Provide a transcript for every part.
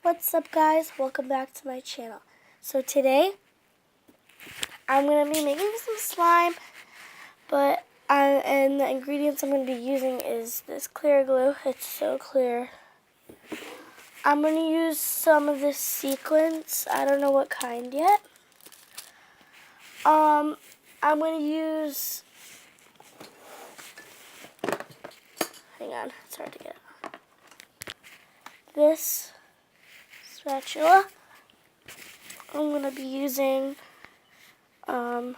What's up, guys? Welcome back to my channel. So today I'm going to be making some slime, but and the ingredients I'm going to be using is this clear glue. It's so clear. I'm going to use some of this sequins. I don't know what kind yet. I'm going to use, hang on, it's hard to get out. This spatula. I'm going to be using some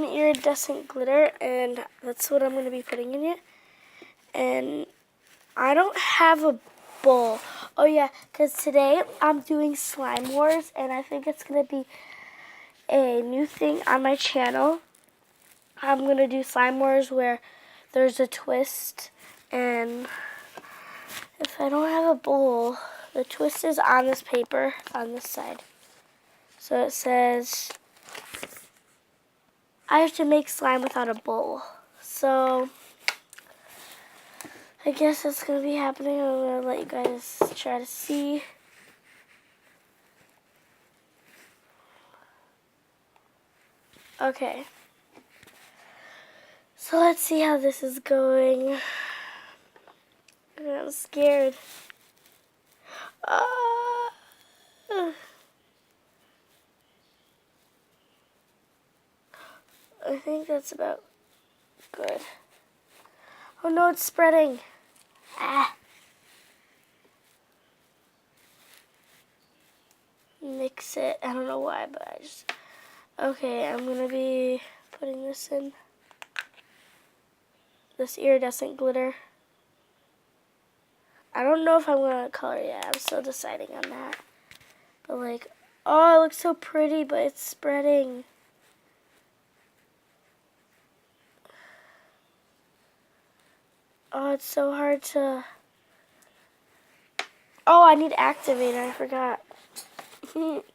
iridescent glitter, and that's what I'm going to be putting in it. And I don't have a bowl. Oh yeah, because today I'm doing Slime Wars, and I think it's going to be a new thing on my channel. I'm going to do Slime Wars where there's a twist, and if I don't have a bowl, the twist is on this paper on this side. So it says, I have to make slime without a bowl. So I guess that's going to be happening. I'm going to let you guys try to see. Okay. So let's see how this is going. I'm scared. I think that's about good. Oh no, it's spreading. Mix it. I don't know why, but I just... Okay, I'm going to be putting this in. This iridescent glitter. I don't know if I'm going to color yet. I'm still deciding on that. But like, oh, it looks so pretty, but it's spreading. Oh, it's so hard to... Oh, I need activator. I forgot. Put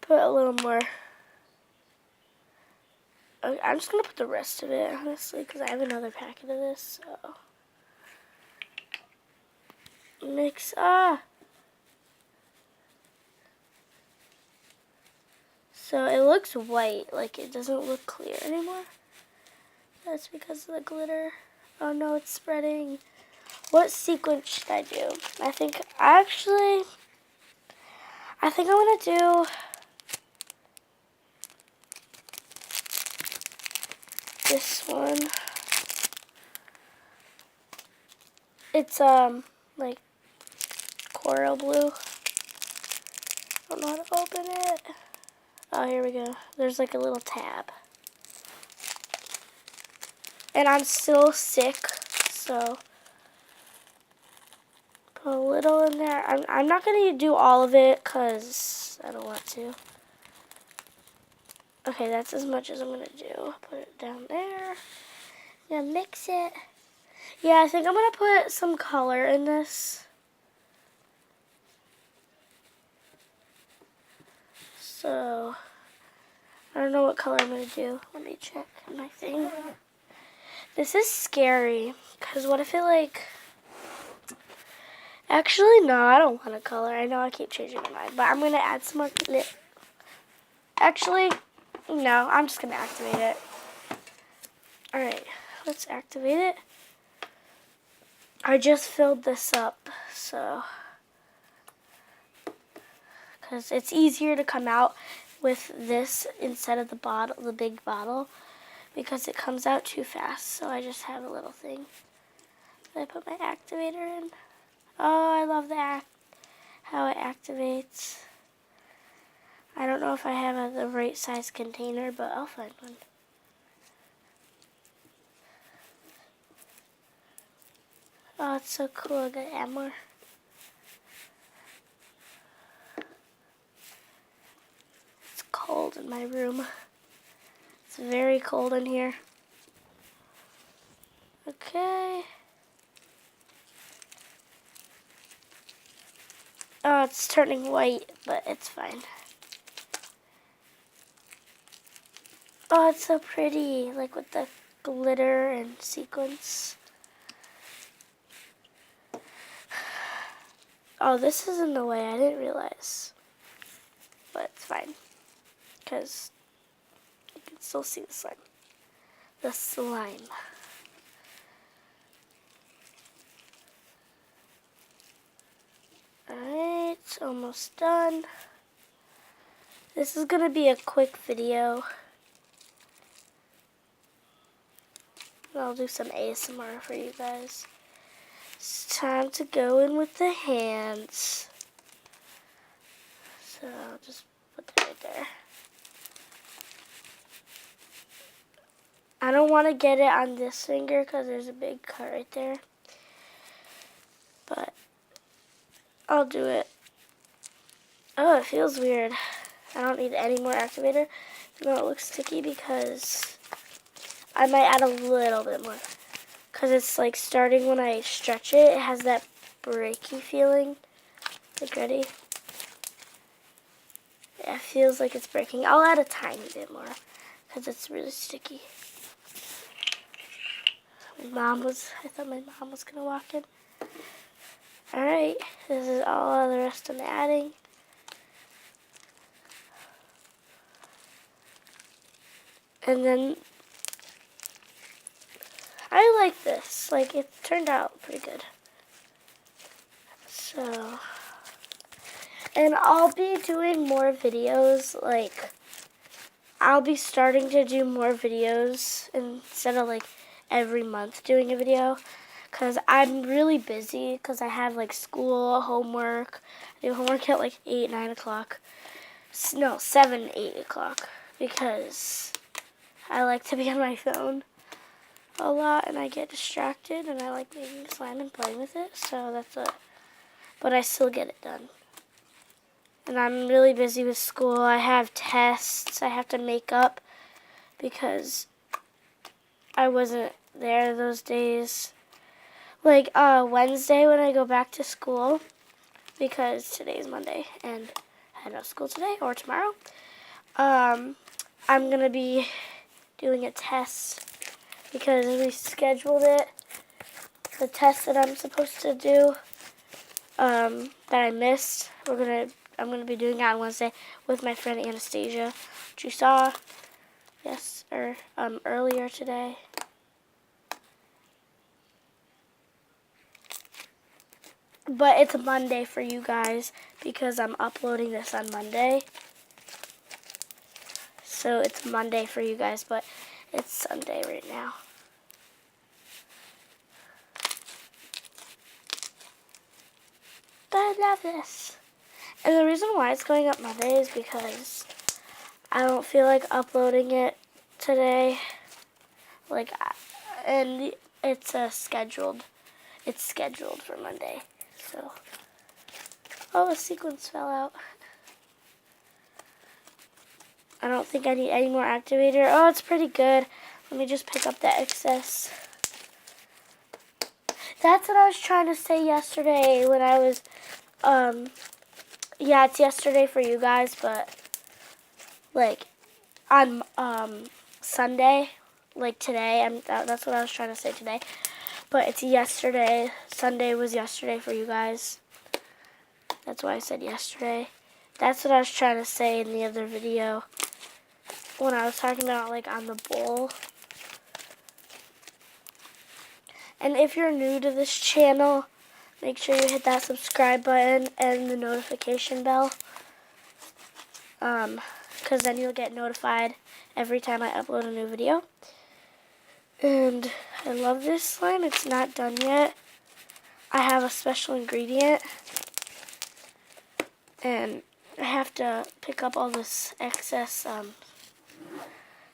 a little more. Okay, I'm just going to put the rest of it, honestly, because I have another packet of this. So mix. So it looks white, like it doesn't look clear anymore. That's because of the glitter. Oh no, it's spreading. What sequence should I do? I think I'm gonna do this one. It's like coral blue. I don't know how to open it. Oh, here we go. There's like a little tab. And I'm still sick, so put a little in there. I'm not going to do all of it because I don't want to. Okay, that's as much as I'm going to do. Put it down there. I'm going to mix it. Yeah, I think I'm going to put some color in this. So, I don't know what color I'm going to do. Let me check my thing. This is scary, because what if it like... Actually, no, I don't want a color. I know I keep changing my mind, but I'm going to add some more glitter. Actually, no, I'm just going to activate it. Alright, let's activate it. I just filled this up, so... Because it's easier to come out with this instead of the bottle, the big bottle, because it comes out too fast. So I just have a little thing. I put my activator in. Oh, I love that, how it activates. I don't know if I have the right size container, but I'll find one. Oh, it's so cool. I got to add more. It's cold in my room. It's very cold in here. Okay. Oh, it's turning white, but it's fine. Oh, it's so pretty, like with the glitter and sequins. Oh, this is in the way. I didn't realize. But it's fine. Because you can still see the slime. The slime. Alright, it's almost done. This is going to be a quick video. I'll do some ASMR for you guys. It's time to go in with the hands. So I'll just put that right there. I don't want to get it on this finger because there's a big cut right there. But I'll do it. Oh, it feels weird. I don't need any more activator. No, it looks sticky because I might add a little bit more. Because it's like starting when I stretch it, it has that breaky feeling. Like, ready? Yeah, it feels like it's breaking. I'll add a tiny bit more because it's really sticky. I thought my mom was going to walk in. Alright, this is all the rest I'm adding. And then I like this. Like, it turned out pretty good. So, and I'll be doing more videos. Like, I'll be starting to do more videos instead of like every month doing a video. Because I'm really busy because I have like school, homework. I do homework at like 8, 9 o'clock. No, 7, 8 o'clock. Because I like to be on my phone a lot and I get distracted and I like making slime and playing with it. So that's it. But I still get it done. And I'm really busy with school. I have tests I have to make up because I wasn't there those days. Like Wednesday when I go back to school, because today's Monday and I have no school today or tomorrow, I'm going to be doing a test because we scheduled it. The test that I'm supposed to do that I missed, I'm going to be doing it on Wednesday with my friend Anastasia, which you saw earlier today. But it's Monday for you guys because I'm uploading this on Monday. So it's Monday for you guys, but it's Sunday right now. But I love this. And the reason why it's going up Monday is because I don't feel like uploading it today. And it's scheduled. It's scheduled for Monday. So, oh, the sequins fell out. I don't think I need any more activator. Oh, it's pretty good. Let me just pick up the excess. That's what I was trying to say yesterday when I was, yeah, it's yesterday for you guys, but, like, on, Sunday, like today, that's what I was trying to say today. But it's yesterday. Sunday was yesterday for you guys. That's why I said yesterday. That's what I was trying to say in the other video when I was talking about like on the bowl. And if you're new to this channel, make sure you hit that subscribe button and the notification bell. Because then you'll get notified every time I upload a new video. And I love this slime. It's not done yet. I have a special ingredient. And I have to pick up all this excess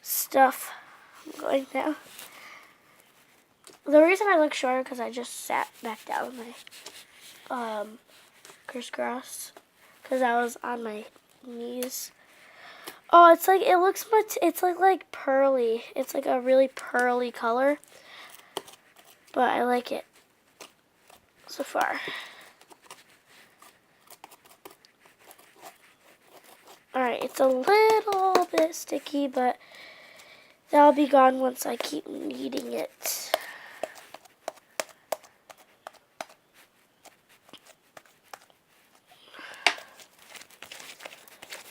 stuff. I'm going now. The reason I look shorter because I just sat back down with my crisscross. Because I was on my knees. Oh, it's like, it looks much, it's like pearly. It's like a really pearly color. But I like it so far. Alright, it's a little bit sticky, but That'll be gone once I keep kneading it.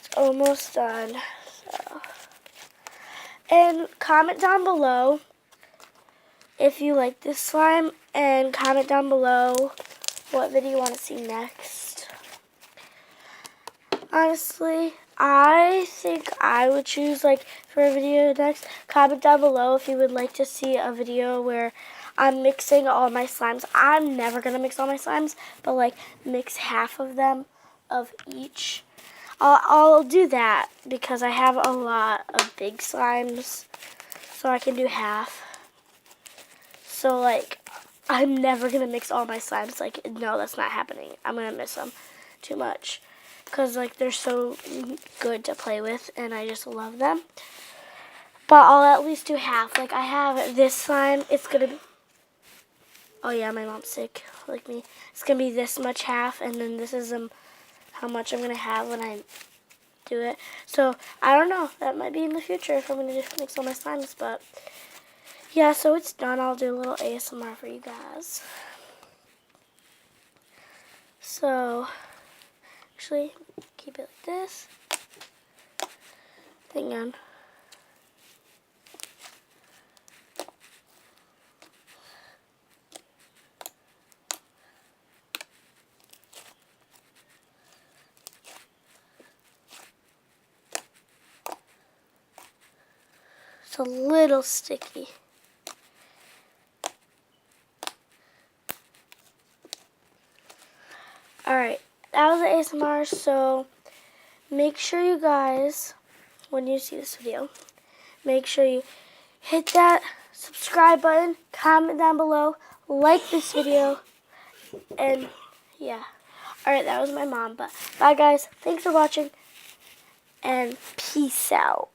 It's almost done. So. And comment down below if you like this slime, and comment down below what video you want to see next. Honestly, I think I would choose, like, for a video next. Comment down below if you would like to see a video where I'm mixing all my slimes. I'm never going to mix all my slimes, but, like, mix half of them of each. I'll do that because I have a lot of big slimes, so I can do half. So, like, I'm never going to mix all my slimes. Like, no, that's not happening. I'm going to miss them too much. Because, like, they're so good to play with, and I just love them. But I'll at least do half. Like, I have this slime. It's going to be... Oh, yeah, my mom's sick, like me. It's going to be this much half, and then this is how much I'm going to have when I do it. So, I don't know. That might be in the future if I'm going to mix all my slimes, but... Yeah, so it's done. I'll do a little ASMR for you guys. So, actually, keep it like this. Hang on. It's a little sticky. Alright, that was the ASMR, so make sure you guys, when you see this video, make sure you hit that subscribe button, comment down below, like this video, and yeah. Alright, that was my mom, but bye guys, thanks for watching, and peace out.